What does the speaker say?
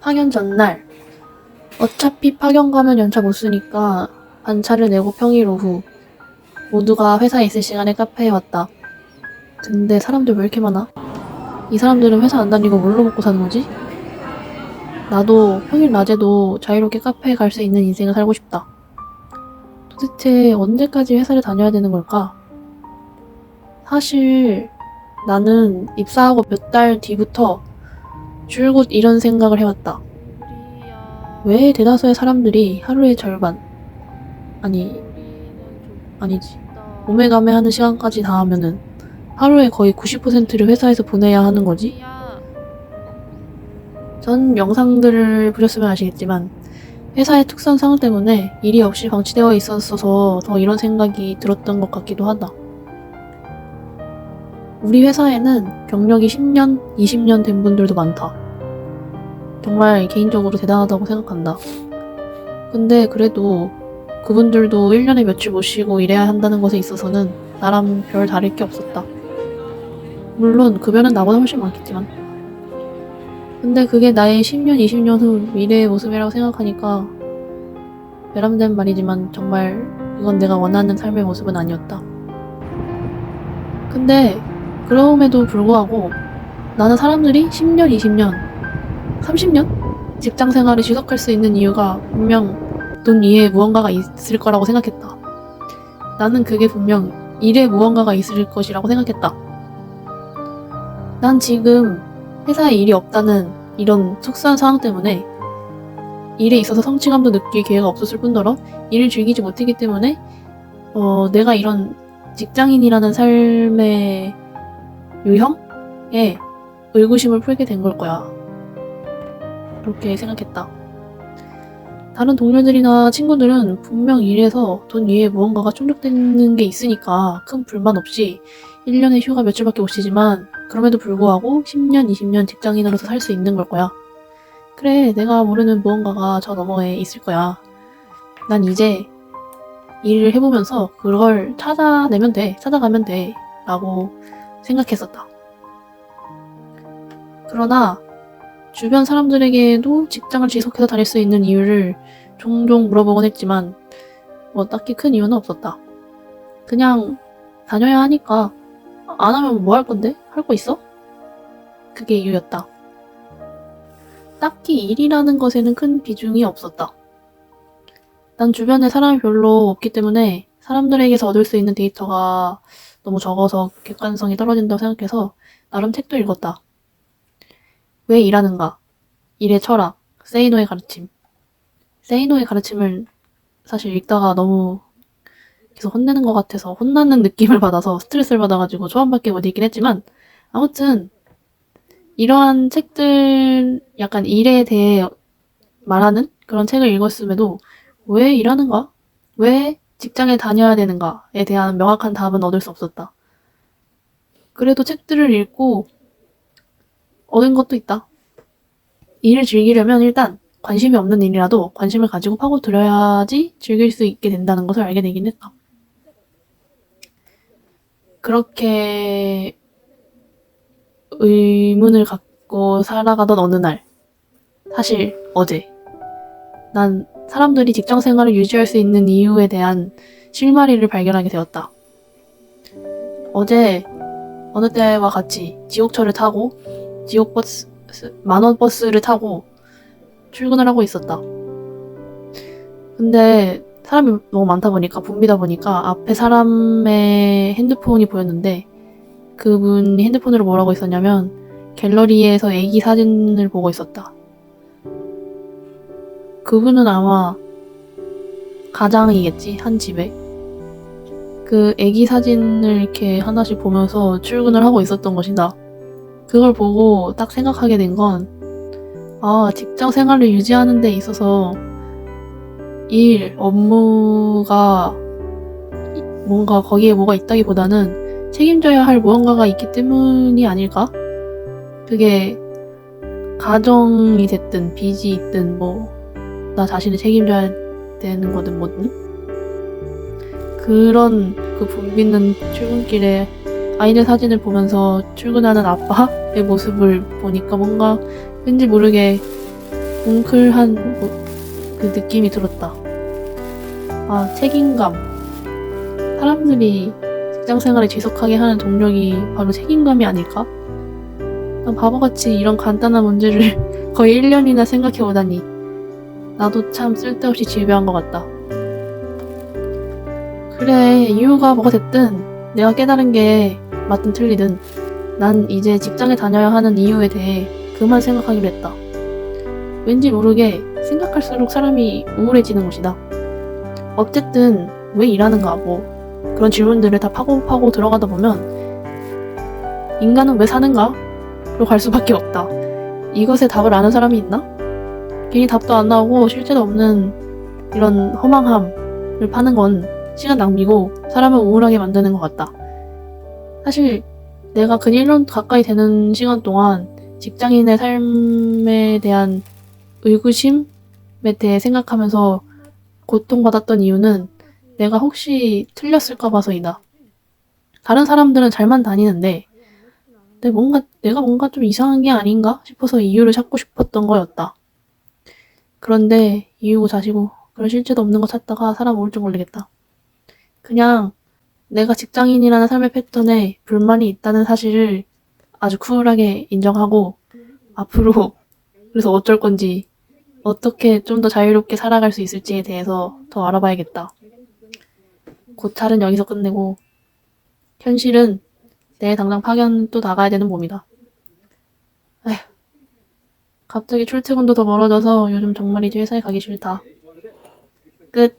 파견 전날. 어차피 파견 가면 연차 못 쓰니까 반차를 내고 평일 오후 모두가 회사에 있을 시간에 카페에 왔다. 근데 사람들 왜 이렇게 많아? 이 사람들은 회사 안 다니고 뭘로 먹고 사는 거지? 나도 평일 낮에도 자유롭게 카페에 갈 수 있는 인생을 살고 싶다. 도대체 언제까지 회사를 다녀야 되는 걸까? 사실 나는 입사하고 몇 달 뒤부터 줄곧 이런 생각을 해왔다. 왜 대다수의 사람들이 하루의 절반, 아니지. 오메가메 하는 시간까지 다 하면은 하루에 거의 90%를 회사에서 보내야 하는 거지? 전 영상들을 보셨으면 아시겠지만 회사의 특수한 상황 때문에 일이 없이 방치되어 있었어서 더 이런 생각이 들었던 것 같기도 하다. 우리 회사에는 경력이 10년, 20년 된 분들도 많다. 정말 개인적으로 대단하다고 생각한다. 근데 그래도 그분들도 1년에 며칠 못 쉬고 일해야 한다는 것에 있어서는 나랑 별 다를 게 없었다. 물론 급여는 나보다 훨씬 많겠지만. 근데 그게 나의 10년, 20년 후 미래의 모습이라고 생각하니까 외람된 말이지만 정말 이건 내가 원하는 삶의 모습은 아니었다. 근데 그럼에도 불구하고 나는 사람들이 10년, 20년, 30년? 직장 생활을 지속할 수 있는 이유가 분명 돈 위에 무언가가 있을 거라고 생각했다. 나는 그게 분명 일에 무언가가 있을 것이라고 생각했다. 난 지금 회사에 일이 없다는 이런 특수한 상황 때문에 일에 있어서 성취감도 느낄 기회가 없었을 뿐더러 일을 즐기지 못했기 때문에 내가 이런 직장인이라는 삶의 유형에 의구심을 풀게 된 걸 거야. 그렇게 생각했다. 다른 동료들이나 친구들은 분명 일에서 돈 위에 무언가가 충족되는 게 있으니까 큰 불만 없이 1년에 휴가 며칠밖에 못 쉬지만 그럼에도 불구하고 10년, 20년 직장인으로서 살 수 있는 걸 거야. 그래, 내가 모르는 무언가가 저 너머에 있을 거야. 난 이제 일을 해보면서 그걸 찾아가면 돼 라고 생각했었다. 그러나 주변 사람들에게도 직장을 지속해서 다닐 수 있는 이유를 종종 물어보곤 했지만 딱히 큰 이유는 없었다. 그냥 다녀야 하니까. 안 하면 뭐 할 건데? 할 거 있어? 그게 이유였다. 딱히 일이라는 것에는 큰 비중이 없었다. 난 주변에 사람이 별로 없기 때문에 사람들에게서 얻을 수 있는 데이터가 너무 적어서 객관성이 떨어진다고 생각해서 나름 책도 읽었다. 왜 일하는가? 일의 철학, 세이노의 가르침. 세이노의 가르침을 사실 읽다가 너무 계속 혼내는 것 같아서 혼나는 느낌을 받아서 스트레스를 받아가지고 초안밖에 못 읽긴 했지만 아무튼 이러한 책들 약간 일에 대해 말하는 그런 책을 읽었음에도 왜 일하는가? 왜 직장에 다녀야 되는가에 대한 명확한 답은 얻을 수 없었다. 그래도 책들을 읽고 얻은 것도 있다. 일을 즐기려면 일단 관심이 없는 일이라도 관심을 가지고 파고들어야지 즐길 수 있게 된다는 것을 알게 되긴 했다. 그렇게 의문을 갖고 살아가던 어느 날, 사실 어제, 난 사람들이 직장 생활을 유지할 수 있는 이유에 대한 실마리를 발견하게 되었다. 어제 어느 때와 같이 지옥철을 타고 지옥버스, 만원 버스를 타고 출근을 하고 있었다. 근데 사람이 너무 많다 보니까 붐비다 보니까 앞에 사람의 핸드폰이 보였는데 그분이 핸드폰으로 뭐라고 있었냐면 갤러리에서 애기 사진을 보고 있었다. 그분은 아마 가장이겠지, 한 집에. 그 애기 사진을 이렇게 하나씩 보면서 출근을 하고 있었던 것이다. 그걸 보고 딱 생각하게 된 건 직장 생활을 유지하는 데 있어서 업무가 뭔가 거기에 뭐가 있다기보다는 책임져야 할 무언가가 있기 때문이 아닐까? 그게 가정이 됐든 빚이 있든 나 자신을 책임져야 되는 거든 뭐든 그런 그 붐비는 출근길에 아이들 사진을 보면서 출근하는 아빠의 모습을 보니까 뭔가 왠지 모르게 뭉클한 그 느낌이 들었다. 아, 책임감. 사람들이 직장 생활을 지속하게 하는 동력이 바로 책임감이 아닐까? 난 바보같이 이런 간단한 문제를 거의 1년이나 생각해오다니. 나도 참 쓸데없이 지배한 것 같다. 그래, 이유가 뭐가 됐든 내가 깨달은 게 맞든 틀리든 난 이제 직장에 다녀야 하는 이유에 대해 그만 생각하기로 했다. 왠지 모르게 생각할수록 사람이 우울해지는 것이다. 어쨌든 왜 일하는가 뭐 그런 질문들을 다 파고 들어가다 보면 인간은 왜 사는가? 로 갈 수밖에 없다. 이것에 답을 아는 사람이 있나? 괜히 답도 안 나오고 실제도 없는 이런 허망함을 파는 건 시간 낭비고 사람을 우울하게 만드는 것 같다. 사실 내가 근 1년 가까이 되는 시간 동안 직장인의 삶에 대한 의구심에 대해 생각하면서 고통받았던 이유는 내가 혹시 틀렸을까 봐서이다. 다른 사람들은 잘만 다니는데 내가 뭔가 좀 이상한 게 아닌가 싶어서 이유를 찾고 싶었던 거였다. 그런데 이유고 자시고 그런 실체도 없는 거 찾다가 사람 우울증 걸리겠다. 그냥 내가 직장인이라는 삶의 패턴에 불만이 있다는 사실을 아주 쿨하게 인정하고 앞으로 그래서 어쩔 건지 어떻게 좀 더 자유롭게 살아갈 수 있을지에 대해서 더 알아봐야겠다. 고찰은 여기서 끝내고 현실은 내일 당장 파견 또 나가야 되는 몸이다. 에휴, 갑자기 출퇴근도 더 멀어져서 요즘 정말 이제 회사에 가기 싫다. 끝.